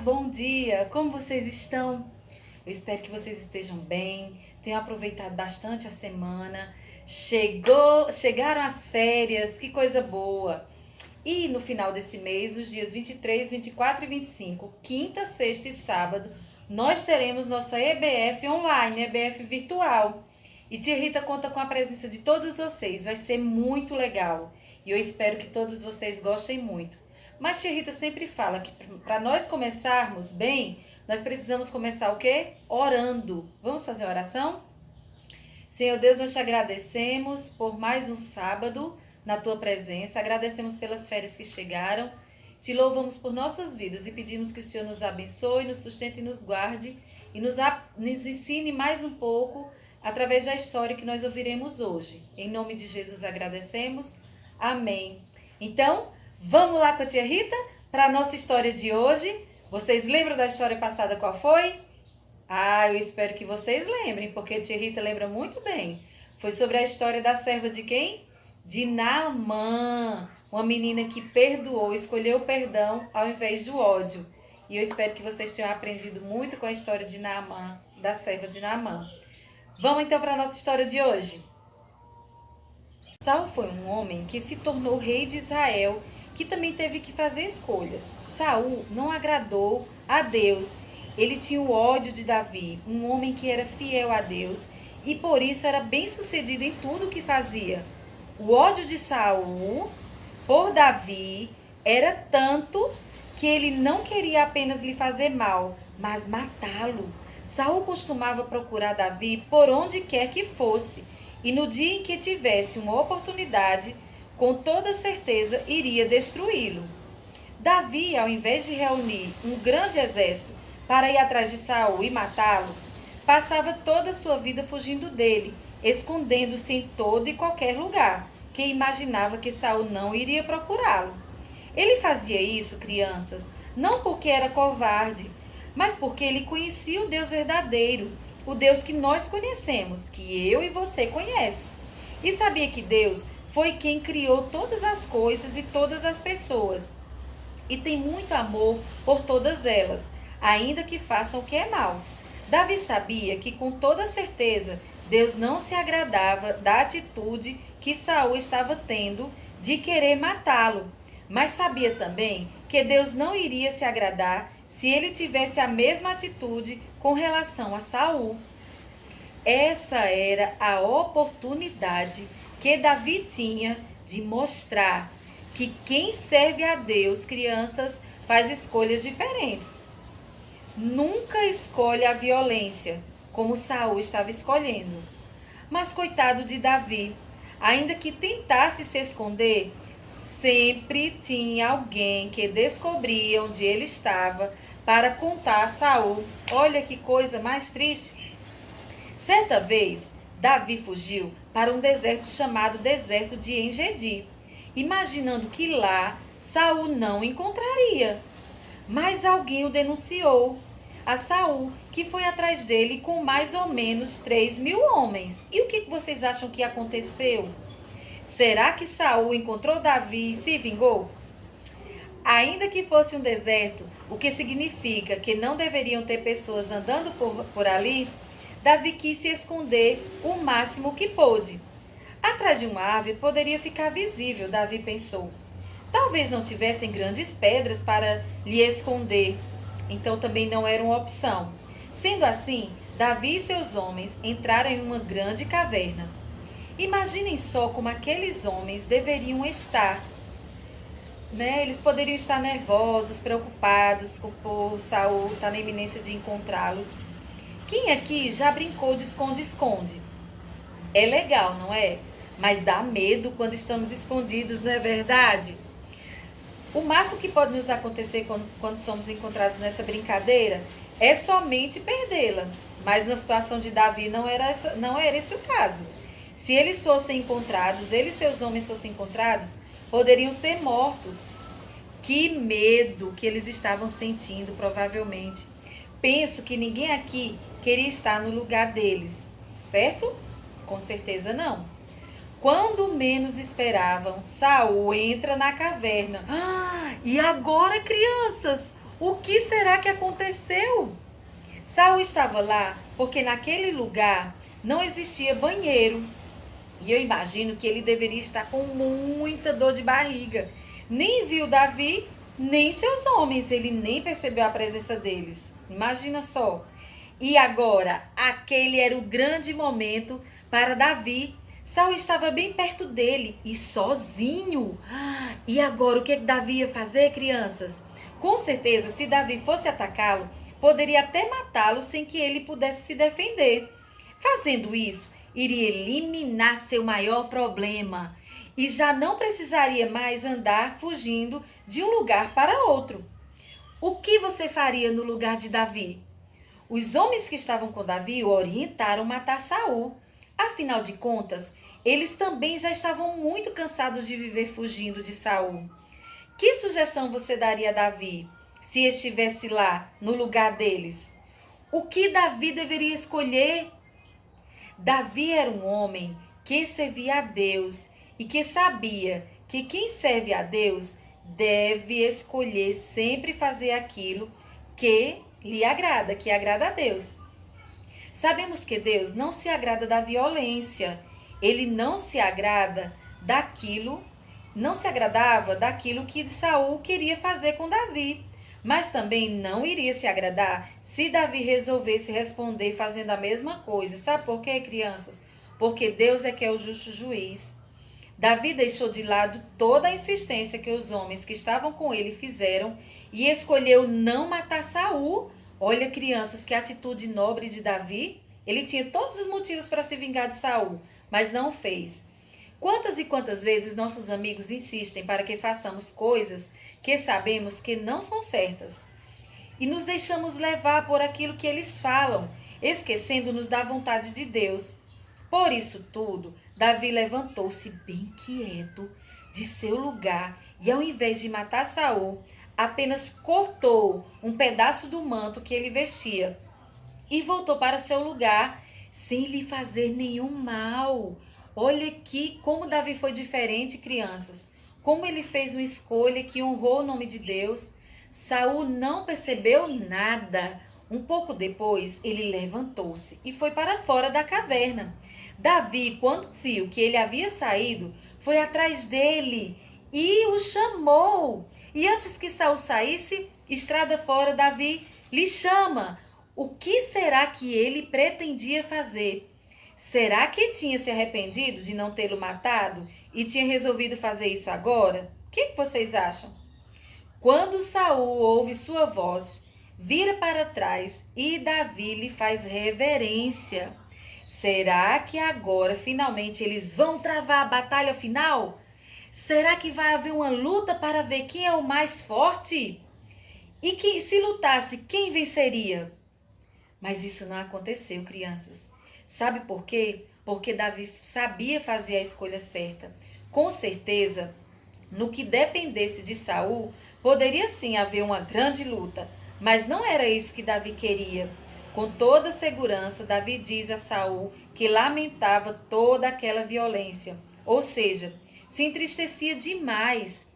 bom dia! Como vocês estão? Eu espero que vocês estejam bem, tenham aproveitado bastante a semana. Chegaram as férias, que coisa boa! E no final desse mês, os dias 23, 24 e 25, quinta, sexta e sábado, nós teremos nossa EBF online, EBF virtual. E Tia Rita conta com a presença de todos vocês, vai ser muito legal. E eu espero que todos vocês gostem muito. Mas Tia Rita sempre fala que para nós começarmos bem, nós precisamos começar o quê? Orando. Vamos fazer uma oração? Senhor Deus, nós te agradecemos por mais um sábado na tua presença. Agradecemos pelas férias que chegaram. Te louvamos por nossas vidas e pedimos que o Senhor nos abençoe, nos sustente e nos guarde e nos ensine mais um pouco através da história que nós ouviremos hoje. Em nome de Jesus agradecemos. Amém. Então, vamos lá com a Tia Rita para a nossa história de hoje. Vocês lembram da história passada qual foi? Eu espero que vocês lembrem, porque a Tia Rita lembra muito bem. Foi sobre a história da serva de quem? De Naamã, uma menina que perdoou, escolheu o perdão ao invés do ódio. E eu espero que vocês tenham aprendido muito com a história de Naamã, da serva de Naamã. Vamos então para a nossa história de hoje. Saul foi um homem que se tornou rei de Israel, que também teve que fazer escolhas. Saul não agradou a Deus. Ele tinha o ódio de Davi, um homem que era fiel a Deus e por isso era bem-sucedido em tudo o que fazia. O ódio de Saul por Davi era tanto que ele não queria apenas lhe fazer mal, mas matá-lo. Saul costumava procurar Davi por onde quer que fosse, e no dia em que tivesse uma oportunidade, com toda certeza iria destruí-lo. Davi, ao invés de reunir um grande exército para ir atrás de Saul e matá-lo, passava toda a sua vida fugindo dele, escondendo-se em todo e qualquer lugar, que imaginava que Saul não iria procurá-lo. Ele fazia isso, crianças, não porque era covarde, mas porque ele conhecia o Deus verdadeiro, o Deus que nós conhecemos, que eu e você conhecem. E sabia que Deus foi quem criou todas as coisas e todas as pessoas. E tem muito amor por todas elas, ainda que façam o que é mal. Davi sabia que com toda certeza Deus não se agradava da atitude que Saul estava tendo de querer matá-lo, mas sabia também que Deus não iria se agradar se ele tivesse a mesma atitude com relação a Saul. Essa era a oportunidade que Davi tinha de mostrar que quem serve a Deus, crianças, faz escolhas diferentes. Nunca escolhe a violência, como Saul estava escolhendo. Mas coitado de Davi, ainda que tentasse se esconder, sempre tinha alguém que descobria onde ele estava para contar a Saul. Olha que coisa mais triste. Certa vez, Davi fugiu para um deserto chamado Deserto de En-Gedi, imaginando que lá Saul não o encontraria. Mas alguém o denunciou a Saul, que foi atrás dele com mais ou menos 3.000 homens. E o que vocês acham que aconteceu? Será que Saul encontrou Davi e se vingou? Ainda que fosse um deserto, o que significa que não deveriam ter pessoas andando por ali, Davi quis se esconder o máximo que pôde. Atrás de uma árvore poderia ficar visível, Davi pensou. Talvez não tivessem grandes pedras para lhe esconder, então também não era uma opção. Sendo assim, Davi e seus homens entraram em uma grande caverna. Imaginem só como aqueles homens deveriam estar. Eles poderiam estar nervosos, preocupados por Saul estar na iminência de encontrá-los. Quem aqui já brincou de esconde-esconde? É legal, não é? Mas dá medo quando estamos escondidos, não é verdade? O máximo que pode nos acontecer quando somos encontrados nessa brincadeira é somente perdê-la. Mas na situação de Davi não era esse o caso. Se eles fossem encontrados, ele e seus homens fossem encontrados, poderiam ser mortos. Que medo que eles estavam sentindo, provavelmente. Penso que ninguém aqui queria estar no lugar deles, certo? Com certeza não. Quando menos esperavam, Saul entra na caverna. E agora, crianças, O que será que aconteceu? Saul estava lá porque naquele lugar não existia banheiro. E eu imagino que ele deveria estar com muita dor de barriga. Nem viu Davi, nem seus homens. Ele nem percebeu a presença deles. Imagina só. E agora, aquele era o grande momento para Davi. Saul estava bem perto dele e sozinho. E agora, o que Davi ia fazer, crianças? Com certeza, se Davi fosse atacá-lo, poderia até matá-lo sem que ele pudesse se defender. Fazendo isso, iria eliminar seu maior problema e já não precisaria mais andar fugindo de um lugar para outro. O que você faria no lugar de Davi? Os homens que estavam com Davi o orientaram a matar Saul. Afinal de contas, eles também já estavam muito cansados de viver fugindo de Saul. Que sugestão você daria a Davi se estivesse lá no lugar deles? O que Davi deveria escolher? Davi era um homem que servia a Deus e que sabia que quem serve a Deus deve escolher sempre fazer aquilo que lhe agrada, que agrada a Deus. Sabemos que Deus não se agrada da violência. Ele não se agrada daquilo, não se agradava daquilo que Saul queria fazer com Davi. Mas também não iria se agradar se Davi resolvesse responder fazendo a mesma coisa. Sabe por quê, crianças? Porque Deus é que é o justo juiz. Davi deixou de lado toda a insistência que os homens que estavam com ele fizeram e escolheu não matar Saul. Olha, crianças, que atitude nobre de Davi. Ele tinha todos os motivos para se vingar de Saul, mas não o fez. Quantas e quantas vezes nossos amigos insistem para que façamos coisas que sabemos que não são certas e nos deixamos levar por aquilo que eles falam, esquecendo-nos da vontade de Deus. Por isso tudo, Davi levantou-se bem quieto de seu lugar e, ao invés de matar Saul, apenas cortou um pedaço do manto que ele vestia e voltou para seu lugar sem lhe fazer nenhum mal. Olha aqui como Davi foi diferente, crianças. Como ele fez uma escolha que honrou o nome de Deus. Saul não percebeu nada. Um pouco depois, ele levantou-se e foi para fora da caverna. Davi, quando viu que ele havia saído, foi atrás dele e o chamou. E antes que Saul saísse, estrada fora, Davi lhe chama. O que será que ele pretendia fazer? Será que tinha se arrependido de não tê-lo matado e tinha resolvido fazer isso agora? O que vocês acham? Quando Saul ouve sua voz, vira para trás e Davi lhe faz reverência. Será que agora finalmente eles vão travar a batalha final? Será que vai haver uma luta para ver quem é o mais forte? E que se lutasse, quem venceria? Mas isso não aconteceu, crianças. Sabe por quê? Porque Davi sabia fazer a escolha certa. Com certeza, no que dependesse de Saul, poderia sim haver uma grande luta, mas não era isso que Davi queria. Com toda segurança, Davi diz a Saul que lamentava toda aquela violência, ou seja, se entristecia demais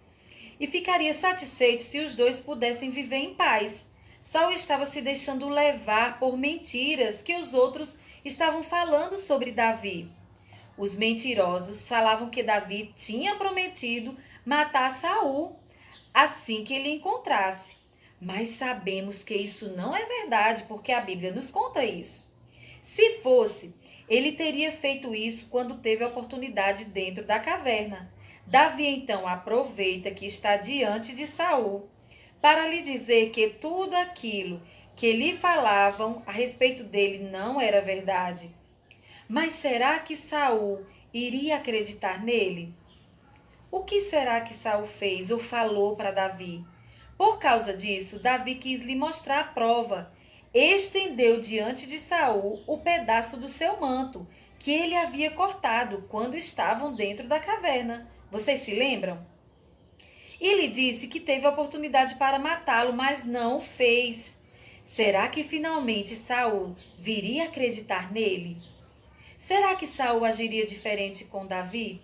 e ficaria satisfeito se os dois pudessem viver em paz. Saul estava se deixando levar por mentiras que os outros estavam falando sobre Davi. Os mentirosos falavam que Davi tinha prometido matar Saul assim que ele encontrasse. Mas sabemos que isso não é verdade, porque a Bíblia nos conta isso. Se fosse, ele teria feito isso quando teve a oportunidade dentro da caverna. Davi então aproveita que está diante de Saul para lhe dizer que tudo aquilo que lhe falavam a respeito dele não era verdade. Mas será que Saul iria acreditar nele? O que será que Saul fez ou falou para Davi? Por causa disso, Davi quis lhe mostrar a prova. Estendeu diante de Saul o pedaço do seu manto que ele havia cortado quando estavam dentro da caverna. Vocês se lembram? E lhe disse que teve a oportunidade para matá-lo, mas não o fez. Será que finalmente Saul viria acreditar nele? Será que Saul agiria diferente com Davi?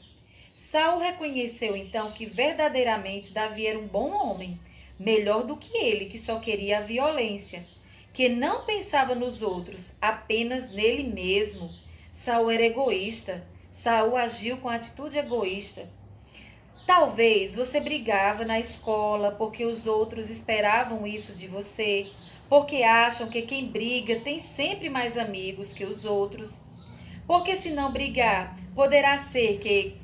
Saul reconheceu então que verdadeiramente Davi era um bom homem, melhor do que ele, que só queria a violência, que não pensava nos outros, apenas nele mesmo. Saul era egoísta. Saul agiu com atitude egoísta. Talvez você brigava na escola porque os outros esperavam isso de você, porque acham que quem briga tem sempre mais amigos que os outros. Porque se não brigar, poderá ser que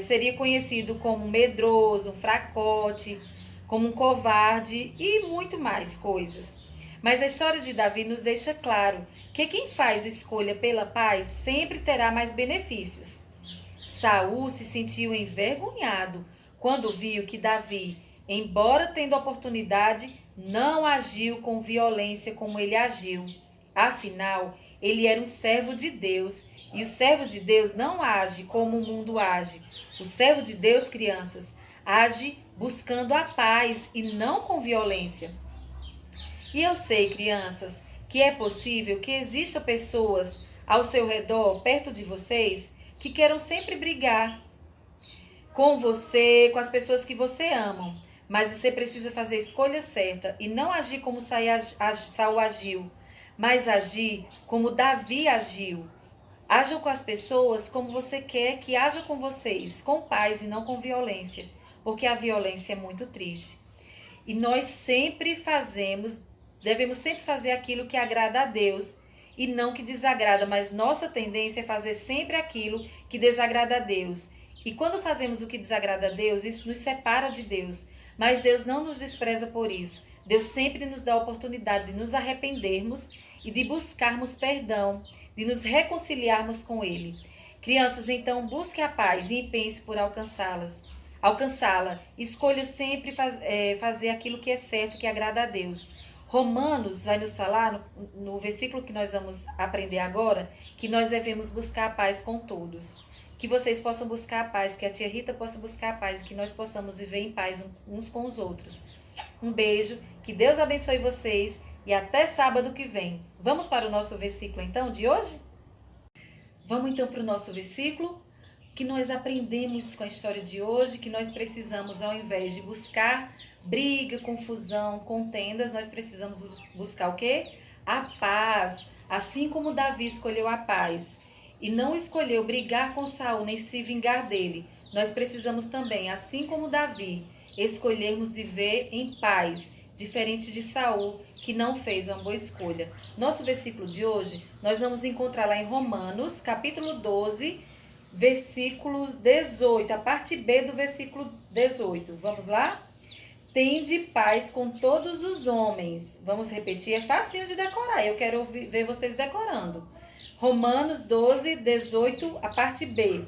seria conhecido como medroso, um fracote, como um covarde e muito mais coisas. Mas a história de Davi nos deixa claro que quem faz escolha pela paz sempre terá mais benefícios. Saul se sentiu envergonhado quando viu que Davi, embora tendo oportunidade, não agiu com violência como ele agiu. Afinal, ele era um servo de Deus, e o servo de Deus não age como o mundo age. O servo de Deus, crianças, age buscando a paz e não com violência. E eu sei, crianças, que é possível que existam pessoas ao seu redor, perto de vocês, que queiram sempre brigar com você, com as pessoas que você ama. Mas você precisa fazer a escolha certa e não agir como Saul agiu, mas agir como Davi agiu. Ajam com as pessoas como você quer que haja com vocês, com paz e não com violência, porque a violência é muito triste. E nós devemos sempre fazer aquilo que agrada a Deus e não que desagrada, mas nossa tendência é fazer sempre aquilo que desagrada a Deus. E quando fazemos o que desagrada a Deus, isso nos separa de Deus. Mas Deus não nos despreza por isso. Deus sempre nos dá a oportunidade de nos arrependermos e de buscarmos perdão, de nos reconciliarmos com Ele. Crianças, então, busque a paz e empenhe-se por alcançá-la. Escolha sempre fazer aquilo que é certo, que agrada a Deus. Romanos vai nos falar, no versículo que nós vamos aprender agora, que nós devemos buscar a paz com todos. Que vocês possam buscar a paz, que a tia Rita possa buscar a paz, que nós possamos viver em paz uns com os outros. Um beijo, que Deus abençoe vocês e até sábado que vem. Vamos para o nosso versículo então de hoje? Vamos então para o nosso versículo, que nós aprendemos com a história de hoje, que nós precisamos, ao invés de buscar briga, confusão, contendas, nós precisamos buscar o quê? A paz, assim como Davi escolheu a paz e não escolheu brigar com Saul, nem se vingar dele. Nós precisamos também, assim como Davi, escolhermos viver em paz, diferente de Saul, que não fez uma boa escolha. Nosso versículo de hoje, nós vamos encontrar lá em Romanos, capítulo 12, versículo 18, a parte B do versículo 18. Vamos lá? Tende paz com todos os homens. Vamos repetir, é facinho de decorar. Eu quero ver vocês decorando. Romanos 12, 18, a parte B.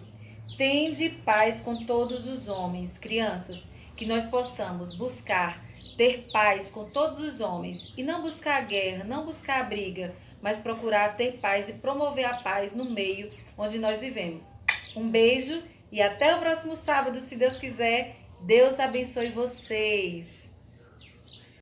Tende paz com todos os homens. Crianças, que nós possamos buscar ter paz com todos os homens. E não buscar a guerra, não buscar a briga, mas procurar ter paz e promover a paz no meio onde nós vivemos. Um beijo e até o próximo sábado, se Deus quiser. Deus abençoe vocês.